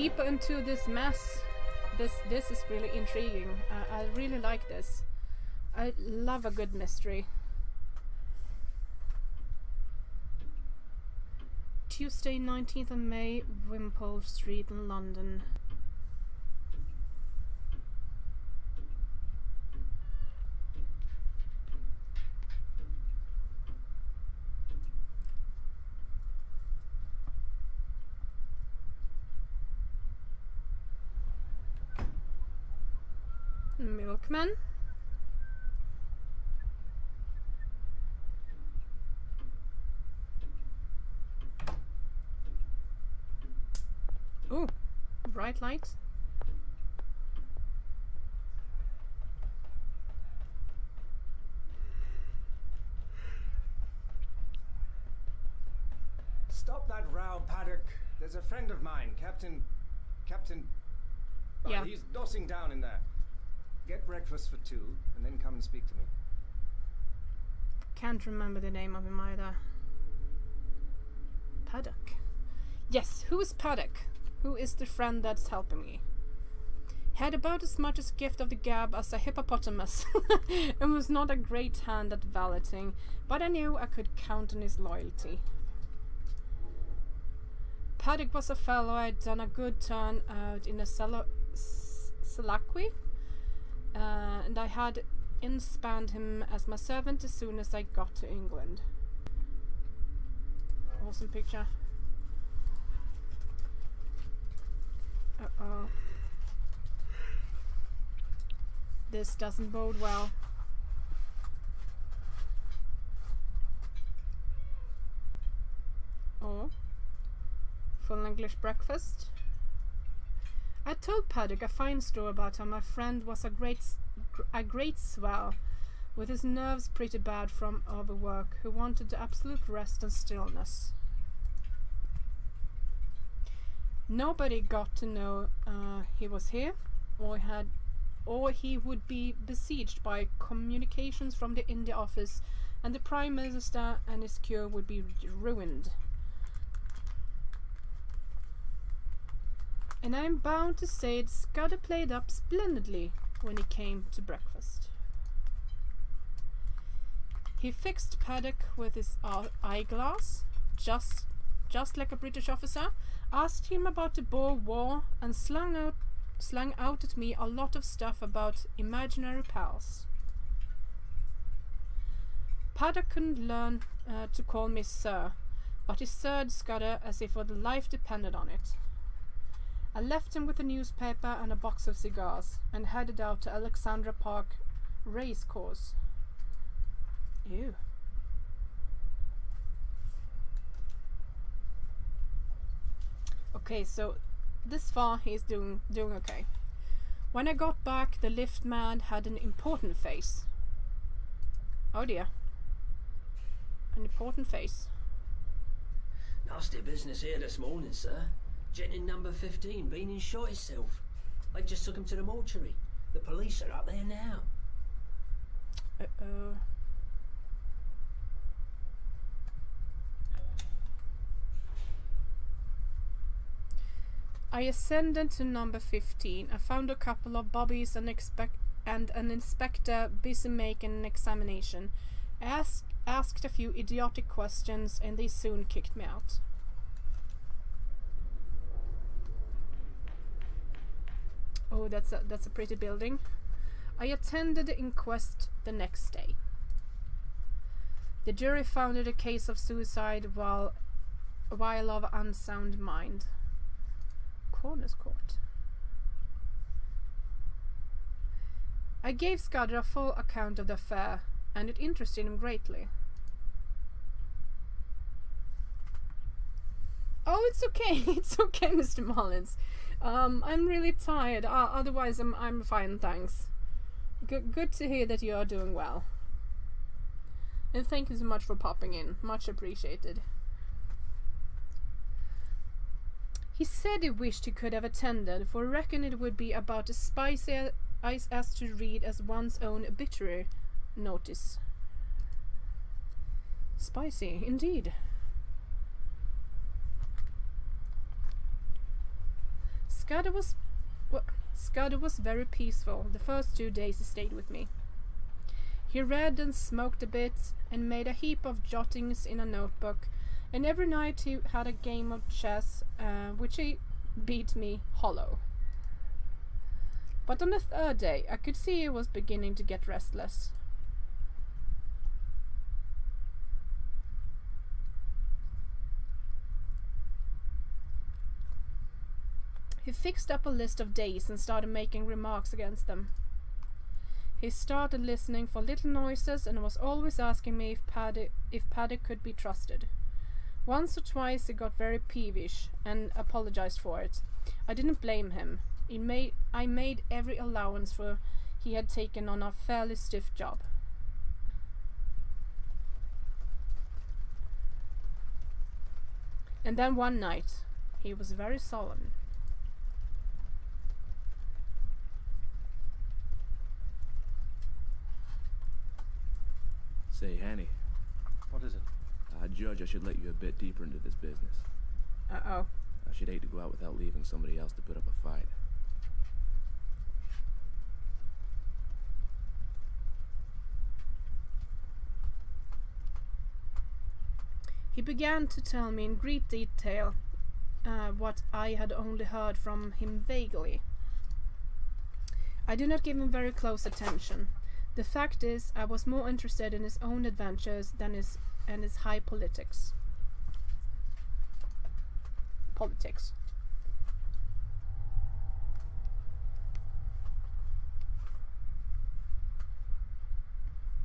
deeper into this mess. This is really intriguing. I really like this. I love a good mystery. Tuesday, 19th of May, Wimpole Street in London. Milkman. Ooh, bright lights. Stop that row, Paddock. There's a friend of mine, Captain... Oh, Yeah. he's dossing down in there. Get breakfast for 2, and then come and speak to me. Can't remember the name of him either. Paddock. Yes, who is Paddock? Who is the friend that's helping me? Had about as much as gift of the gab as a hippopotamus, and was not a great hand at valeting, but I knew I could count on his loyalty. Paddock was a fellow I'd done a good turn out in a Salaqui, and I had inspanned him as my servant as soon as I got to England. Awesome picture. Uh-oh. This doesn't bode well. Oh. Full English breakfast. I told Paddock a fine story about how my friend was a great swell, with his nerves pretty bad from overwork, who wanted absolute rest and stillness. Nobody got to know he was here, or he would be besieged by communications from the India office, and the Prime Minister and his cure would be ruined. And I'm bound to say Scudder played up splendidly when he came to breakfast. He fixed Paddock with his eyeglass, just like a British officer, asked him about the Boer War, and slung out at me a lot of stuff about imaginary pals. Paddock couldn't learn to call me sir, but he sirred Scudder as if the life depended on it. I left him with a newspaper and a box of cigars, and headed out to Alexandra Park racecourse. Ew. Okay, so this far he's doing okay. When I got back, the lift man had an important face. Oh dear. An important face. Nasty business here this morning, sir. Gent in number 15 been and shot himself. I just took him to the mortuary. The police are up there now. Uh-oh. I ascended to number 15. I found a couple of bobbies and an inspector busy making an examination. I asked a few idiotic questions, and they soon kicked me out. Oh, that's a pretty building. I attended the inquest the next day. The jury found it a case of suicide while of unsound mind. Coroner's court. I gave Scudder a full account of the affair, and it interested him greatly. Oh, it's okay. It's okay, Mr. Mullins. I'm really tired. Otherwise, I'm fine, thanks. Good to hear that you are doing well. And thank you so much for popping in. Much appreciated. He said he wished he could have attended, for I reckon it would be about as spicy as to read as one's own obituary notice. Spicy, indeed. Scudder was very peaceful the first 2 days he stayed with me. He read and smoked a bit and made a heap of jottings in a notebook, and every night he had a game of chess, which he beat me hollow. But on the third day I could see he was beginning to get restless. He fixed up a list of days and started making remarks against them. He started listening for little noises and was always asking me if Paddy could be trusted. Once or twice he got very peevish and apologized for it. I didn't blame him. I made every allowance for he had taken on a fairly stiff job. And then one night he was very solemn. Say, Hannay. What is it? Judge, I should let you a bit deeper into this business. Uh-oh. I should hate to go out without leaving somebody else to put up a fight. He began to tell me in great detail what I had only heard from him vaguely. I did not give him very close attention. The fact is, I was more interested in his own adventures than his high politics.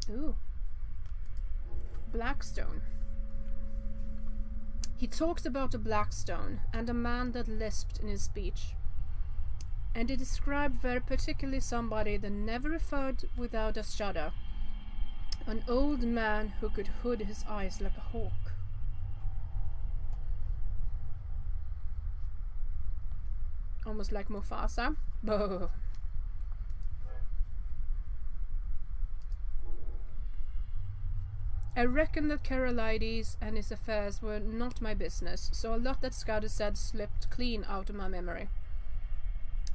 Ooh. Blackstone. He talked about a Blackstone and a man that lisped in his speech. And he described very particularly somebody that never referred without a shudder. An old man who could hood his eyes like a hawk. Almost like Mufasa. Boh. I reckon that Carolides and his affairs were not my business, so a lot that Scudder said slipped clean out of my memory.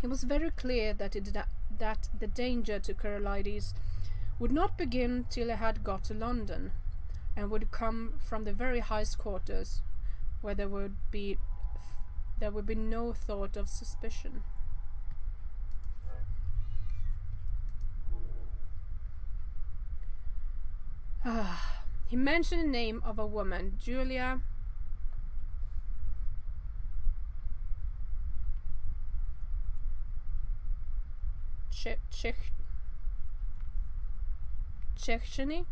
It was very clear that the danger to Carolides would not begin till I had got to London, and would come from the very highest quarters, where there would be no thought of suspicion. He mentioned the name of a woman, Julia Checheny?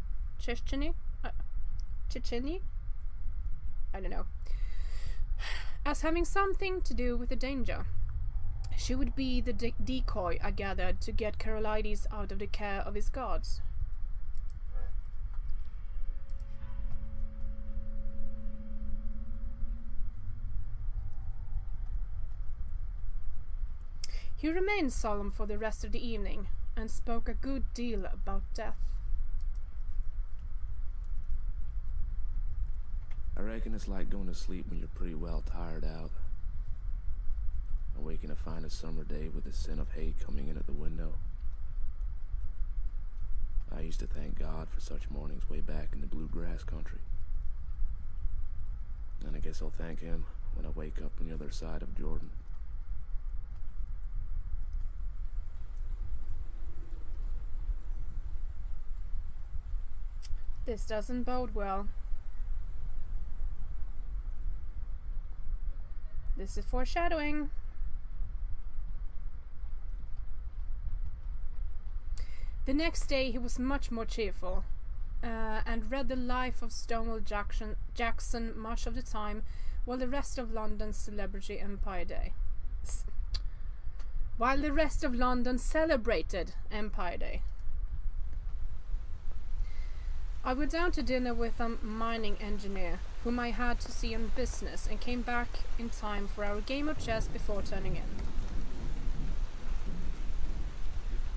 I don't know. As having something to do with the danger. She would be the decoy, I gathered, to get Carolides out of the care of his guards. He remained solemn for the rest of the evening, and spoke a good deal about death. I reckon it's like going to sleep when you're pretty well tired out. Awaking to find a summer day with the scent of hay coming in at the window. I used to thank God for such mornings way back in the bluegrass country. And I guess I'll thank him when I wake up on the other side of Jordan. This doesn't bode well. This is foreshadowing. The next day he was much more cheerful, and read the life of Stonewall Jackson much of the time, while the rest of London celebrated Empire Day. I went down to dinner with a mining engineer, whom I had to see on business, and came back in time for our game of chess before turning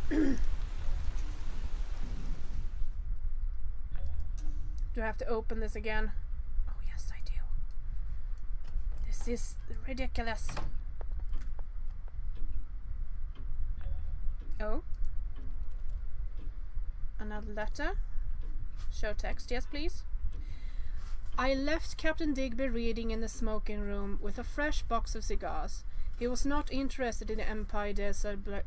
in. Do I have to open this again? Oh yes, I do. This is ridiculous. Oh. Another letter. Show text, yes please. I left Captain Digby reading in the smoking room with a fresh box of cigars. He was not interested in the Empire Day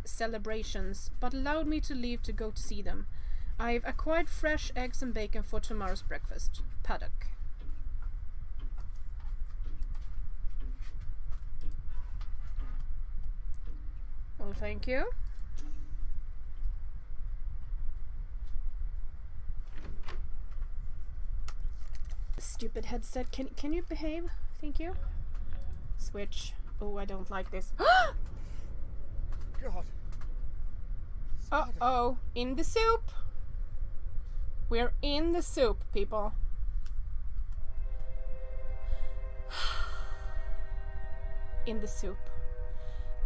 celebrations, but allowed me to leave to go to see them. I've acquired fresh eggs and bacon for tomorrow's breakfast. Paddock. Well, thank you. Stupid headset. Can you behave? Thank you. Switch. Oh, I don't like this. God. Uh-oh. In the soup. We're in the soup, people. In the soup.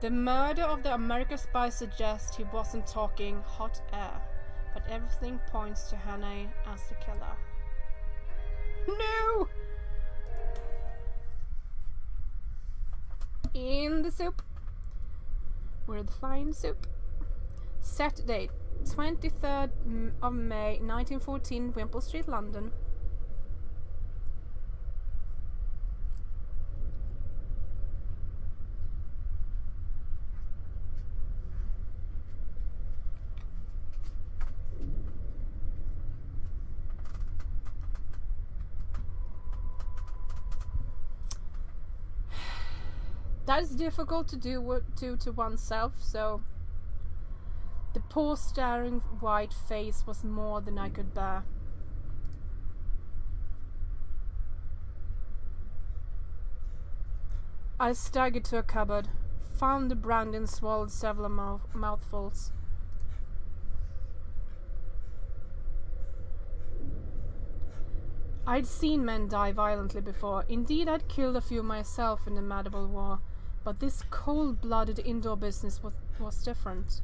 The murder of the American spy suggests he wasn't talking hot air, but everything points to Hannay as the killer. No! In the soup. We're the flying soup. Set date 23rd of May 1914, Wimpole Street, London. That is difficult to do to oneself, so the poor staring white face was more than I could bear. I staggered to a cupboard, found the brandy and swallowed several mouthfuls. I'd seen men die violently before. Indeed, I'd killed a few myself in the Medieval War, but this cold-blooded indoor business was different.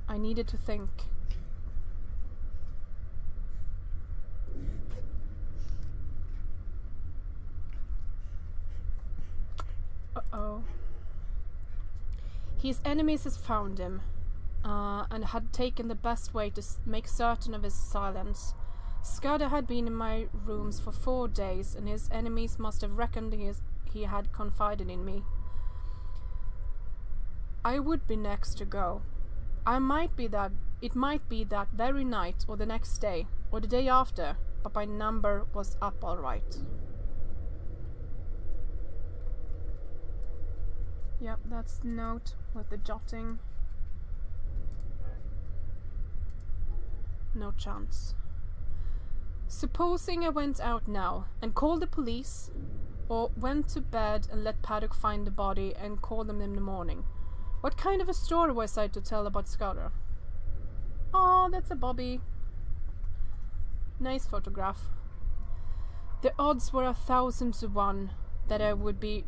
I needed to think. Uh-oh. His enemies had found him, and had taken the best way to make certain of his silence. Scudder had been in my rooms for 4 days, and his enemies must have reckoned he had confided in me. I would be next to go. It might be that very night, or the next day, or the day after, but my number was up all right. Yep, that's the note with the jotting. No chance. Supposing I went out now and called the police, or went to bed and let Paddock find the body and call them in the morning. What kind of a story was I to tell about Scudder? Oh, that's a Bobby. Nice photograph. The odds were 1,000 to 1 that I would be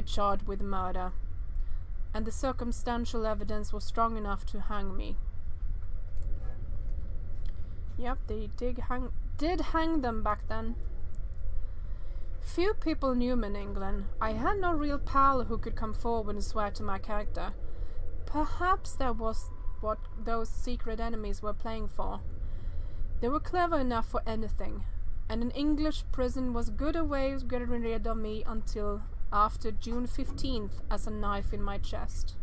charged with murder, and the circumstantial evidence was strong enough to hang me. Yep, they did hang them back then. Few people knew me in England. I had no real pal who could come forward and swear to my character. Perhaps that was what those secret enemies were playing for. They were clever enough for anything, and an English prison was good a way of getting rid of me until after June 15th as a knife in my chest.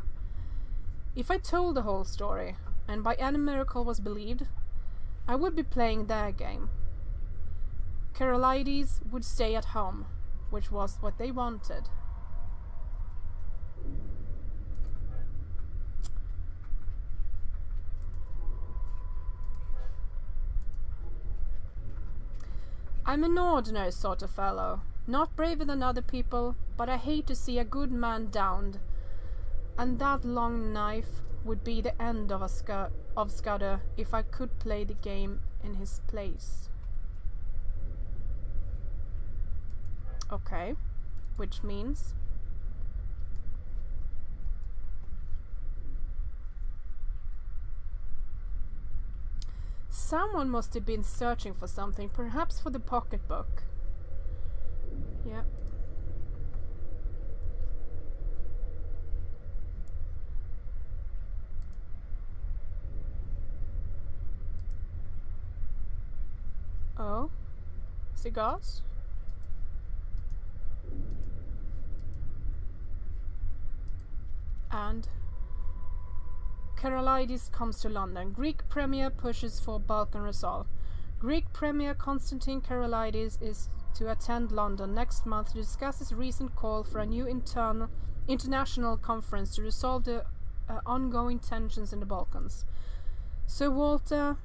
If I told the whole story, and by any miracle was believed, I would be playing their game. Carolides would stay at home, which was what they wanted. I'm an ordinary sort of fellow, not braver than other people, but I hate to see a good man downed, and that long knife would be the end of Scudder if I could play the game in his place. Okay, which means someone must have been searching for something, perhaps for the pocketbook. Yep. Oh. Cigars? And Karolaides comes to London. Greek Premier pushes for Balkan resolve. Greek Premier Konstantin Karolaides is to attend London next month to discuss his recent call for a new international conference to resolve the ongoing tensions in the Balkans. Sir Walter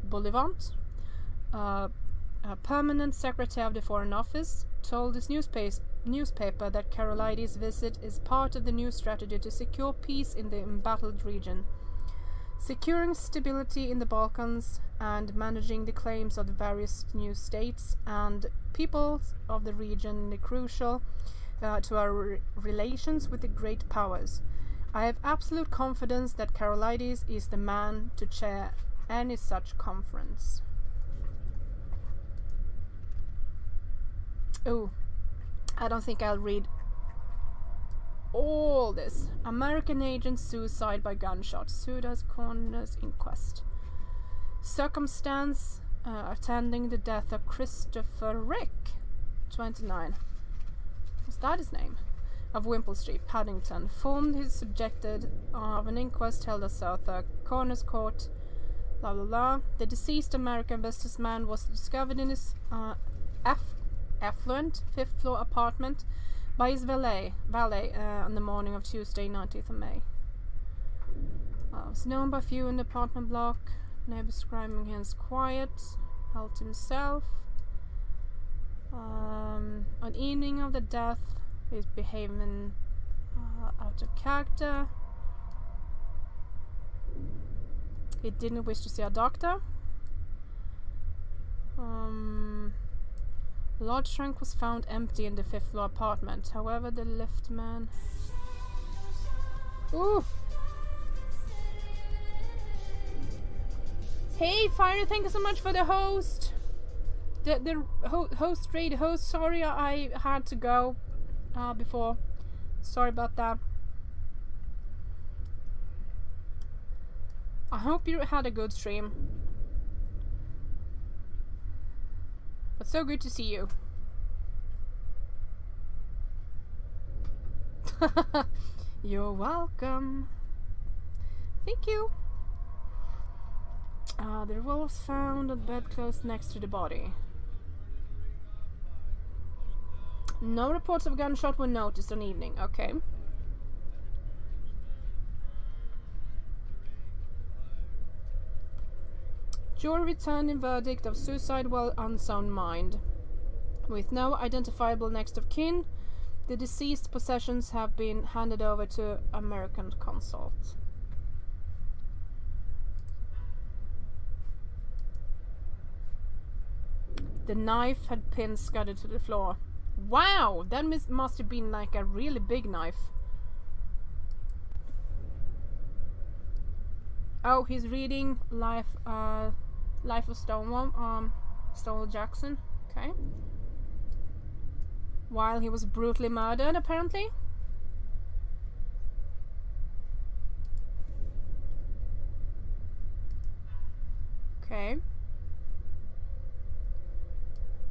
Bullivant, a permanent secretary of the Foreign Office, told his newspaper that Karolaides' visit is part of the new strategy to secure peace in the embattled region. Securing stability in the Balkans and managing the claims of the various new states and peoples of the region is crucial to our relations with the great powers. I have absolute confidence that Karolaides is the man to chair any such conference. Oh, I don't think I'll read all this. American agent suicide by gunshot. Suda's coroner's inquest. Circumstance attending the death of Christopher Rick, 29. Was that his name? Of Wimpole Street, Paddington. Formed his subjected of an inquest held at Southwark Coroner's Court. Blah blah blah. The deceased American businessman was discovered in his affluent fifth-floor apartment by his valet on the morning of Tuesday, 19th of May. Was known by few in the apartment block. Neighbors describing him as quiet, held himself. On evening of the death, he's behaving out of character. He didn't wish to see a doctor. Large trunk was found empty in the fifth floor apartment. However, the liftman... Ooh! Hey, Fire, thank you so much for the host. The host raid host. Sorry, I had to go before. Sorry about that. I hope you had a good stream. But so good to see you. You're welcome. Thank you. The revolver was found on the bedclothes next to the body. No reports of gunshot were noticed on evening. Okay. Jury returned in verdict of suicide while unsound mind. With no identifiable next of kin, the deceased possessions have been handed over to American consult. The knife had pins scattered to the floor. Wow! That must have been like a really big knife. Oh, he's reading Life of Stonewall Jackson. Okay. While he was brutally murdered, apparently. Okay.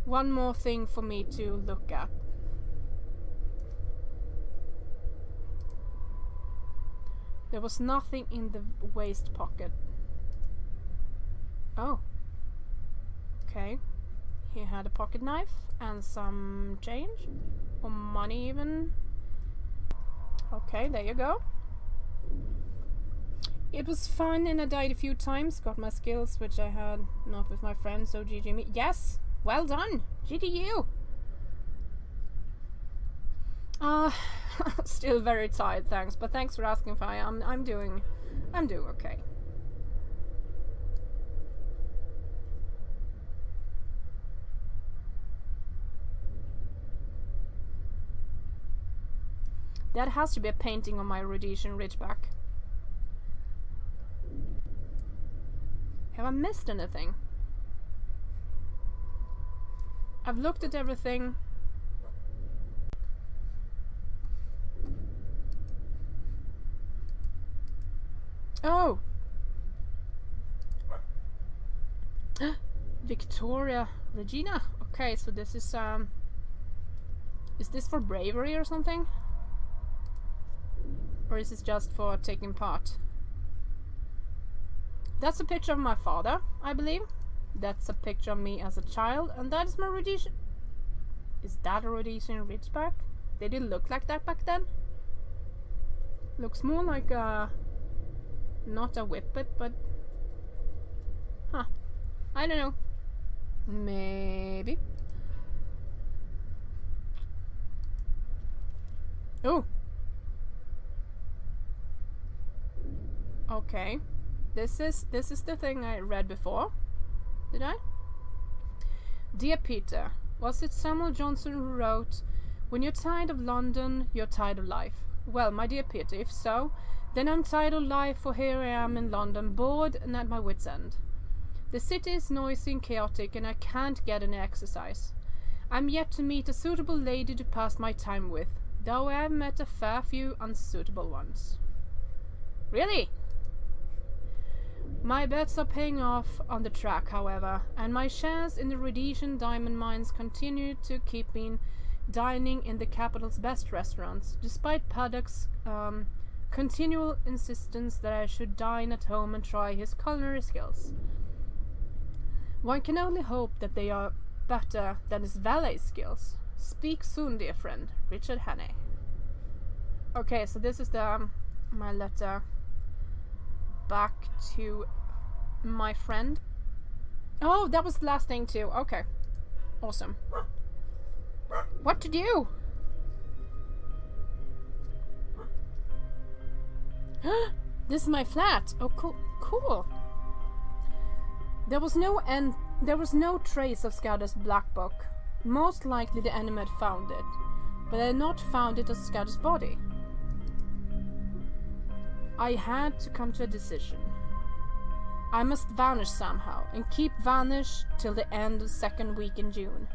One more thing for me to look at. There was nothing in the waist pocket. Oh. Okay. He had a pocket knife and some change. Or money even. Okay, there you go. It was fun and I died a few times. Got my skills, which I had not with my friends, so GG me. Yes! Well done! GG you! Still very tired, thanks. But thanks for asking, Fire. I'm doing okay. That has to be a painting of my Rhodesian Ridgeback. Have I missed anything? I've looked at everything. Oh! Victoria Regina. Okay, so this is this for bravery or something? Or is this just for taking part? That's a picture of my father, I believe. That's a picture of me as a child, and that is my Rhodesian. Is that a Rhodesian Ridgeback? They didn't look like that back then. Looks more like a... not a whippet, but... huh. I don't know. Maybe. Oh! Okay. This is the thing I read before. Did I? Dear Peter, was it Samuel Johnson who wrote, "When you're tired of London, you're tired of life"? Well, my dear Peter, if so, then I'm tired of life, for here I am in London, bored and at my wits' end. The city is noisy and chaotic, and I can't get any exercise. I'm yet to meet a suitable lady to pass my time with, though I have met a fair few unsuitable ones. Really? My bets are paying off on the track, however, and my shares in the Rhodesian diamond mines continue to keep me dining in the capital's best restaurants, despite Paddock's continual insistence that I should dine at home and try his culinary skills. One can only hope that they are better than his valet skills. Speak soon, dear friend, Richard Hannay. Okay, so this is the my letter back to my friend. Oh, that was the last thing too. Okay. Awesome. What to do? This is my flat. Oh, cool. There was no trace of Scudder's black book. Most likely the enemy had found it, but they had not found it as Scudder's body. I had to come to a decision. I must vanish somehow, and keep vanish till the end of the second week in June.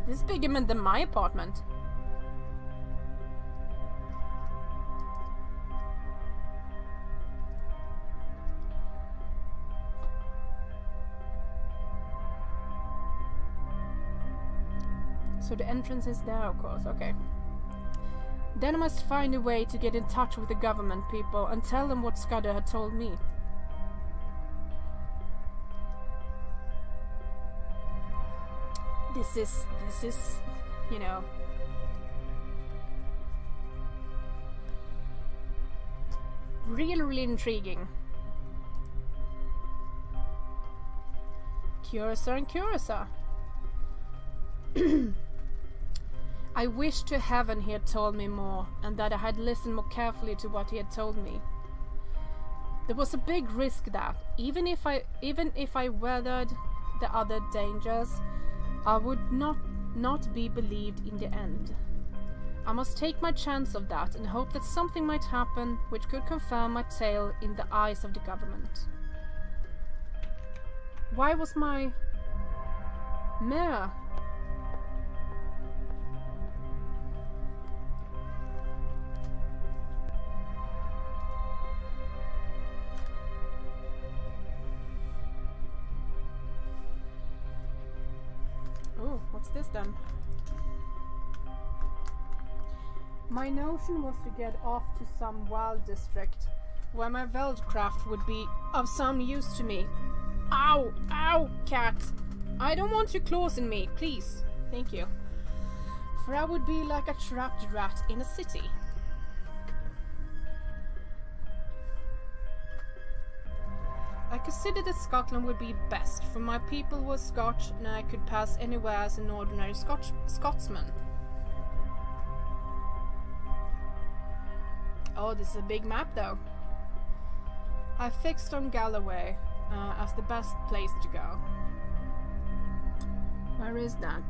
This is bigger than my apartment. So the entrance is there, of course, okay. Then I must find a way to get in touch with the government people and tell them what Scudder had told me. This is, you know, really intriguing. Curiouser and curiouser. I wish to heaven he had told me more, and that I had listened more carefully to what he had told me. There was a big risk that, even if I weathered the other dangers, I would not be believed in the end. I must take my chance of that and hope that something might happen which could confirm my tale in the eyes of the government. Why was my mirror? Oh, what's this then? My notion was to get off to some wild district where my Veldcraft would be of some use to me. Ow! Ow, cat! I don't want your claws in me, please. Thank you. For I would be like a trapped rat in a city. I considered that Scotland would be best, for my people were Scotch and I could pass anywhere as an ordinary Scotsman. Oh, this is a big map though. I fixed on Galloway as the best place to go. Where is that?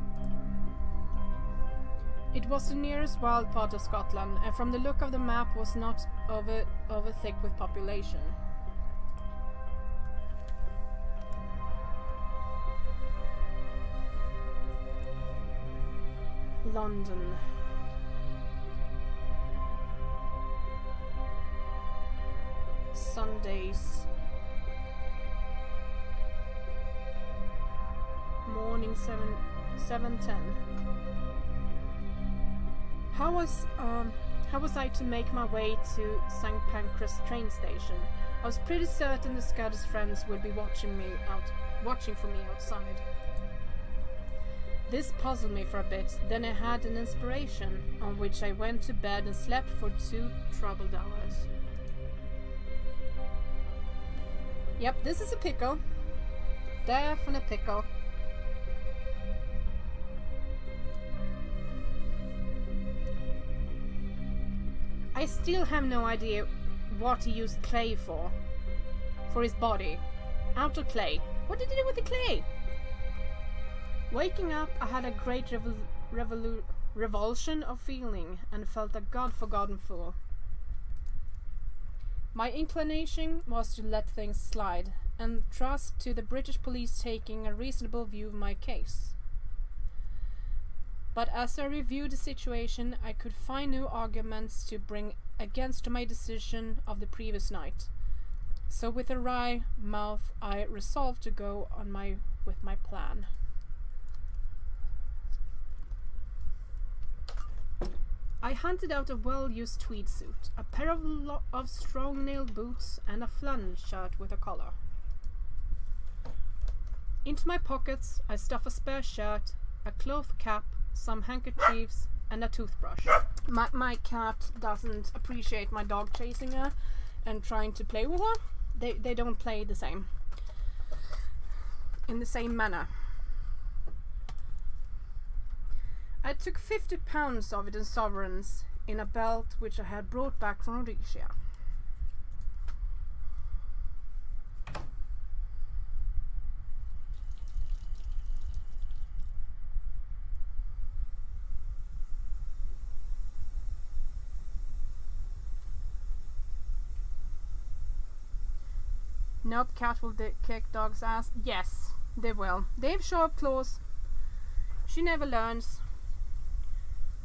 It was the nearest wild part of Scotland, and from the look of the map was not over thick with population. London. Sundays. Morning 7:10. How was I to make my way to St. Pancras train station? I was pretty certain the Scottish friends would be watching for me outside. This puzzled me for a bit, then I had an inspiration, on which I went to bed and slept for 2 troubled hours. Yep, this is a pickle. Definite pickle. I still have no idea what he used clay for his body. Out of clay. What did he do with the clay? Waking up, I had a great revulsion of feeling and felt a God-forgotten fool. My inclination was to let things slide and trust to the British police taking a reasonable view of my case. But as I reviewed the situation, I could find no arguments to bring against my decision of the previous night. So with a wry mouth, I resolved to go on with my plan. I hunted out a well-used tweed suit, a pair of strong-nailed boots, and a flannel shirt with a collar. Into my pockets, I stuffed a spare shirt, a cloth cap, some handkerchiefs, and a toothbrush. My cat doesn't appreciate my dog chasing her and trying to play with her. They don't play the same. In the same manner. I took 50 pounds of it in sovereigns in a belt which I had brought back from Rhodesia. Nope, cat will kick dog's ass. Yes, they will. They have sharp claws. She never learns.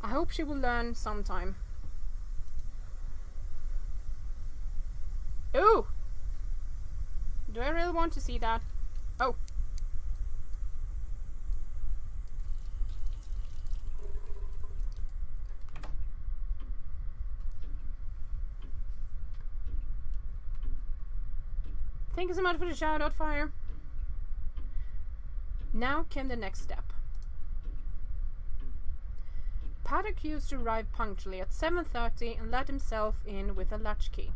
I hope she will learn sometime. Ooh! Do I really want to see that? Oh. Thank you so much for the shout out, Fire. Now came the next step. Paddock used to arrive punctually at 7:30 and let himself in with a latchkey.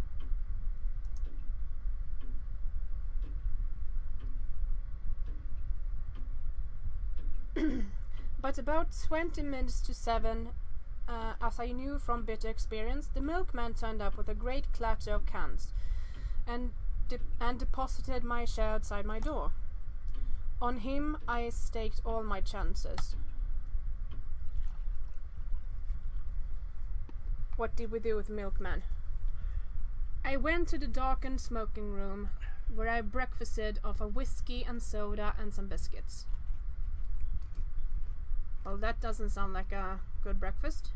But about 20 minutes to 7, as I knew from bitter experience, the milkman turned up with a great clatter of cans and deposited my share outside my door. On him I staked all my chances. What did we do with the milkman? I went to the darkened smoking room, where I breakfasted off a whiskey and soda and some biscuits. Well, that doesn't sound like a good breakfast.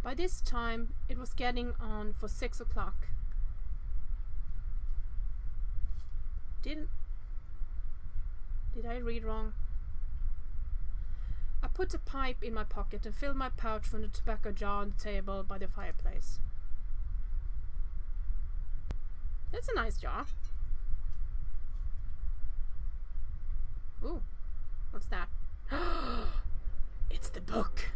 By this time, it was getting on for 6 o'clock. Did I read wrong? I put a pipe in my pocket and filled my pouch from the tobacco jar on the table by the fireplace. That's a nice jar. Ooh, what's that? It's the book.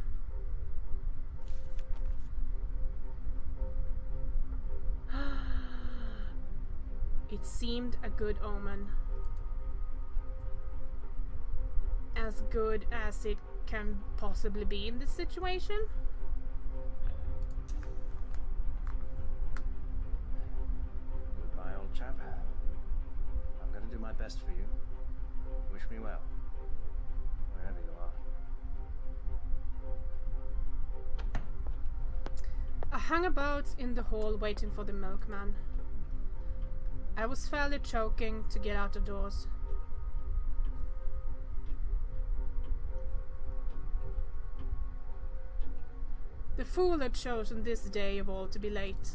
It seemed a good omen. As good as it can possibly be in this situation. Goodbye, old chap. I'm going to do my best for you. Wish me well, wherever you are. I hung about in the hall waiting for the milkman. I was fairly choking to get out of doors. The fool had chosen this day of all to be late.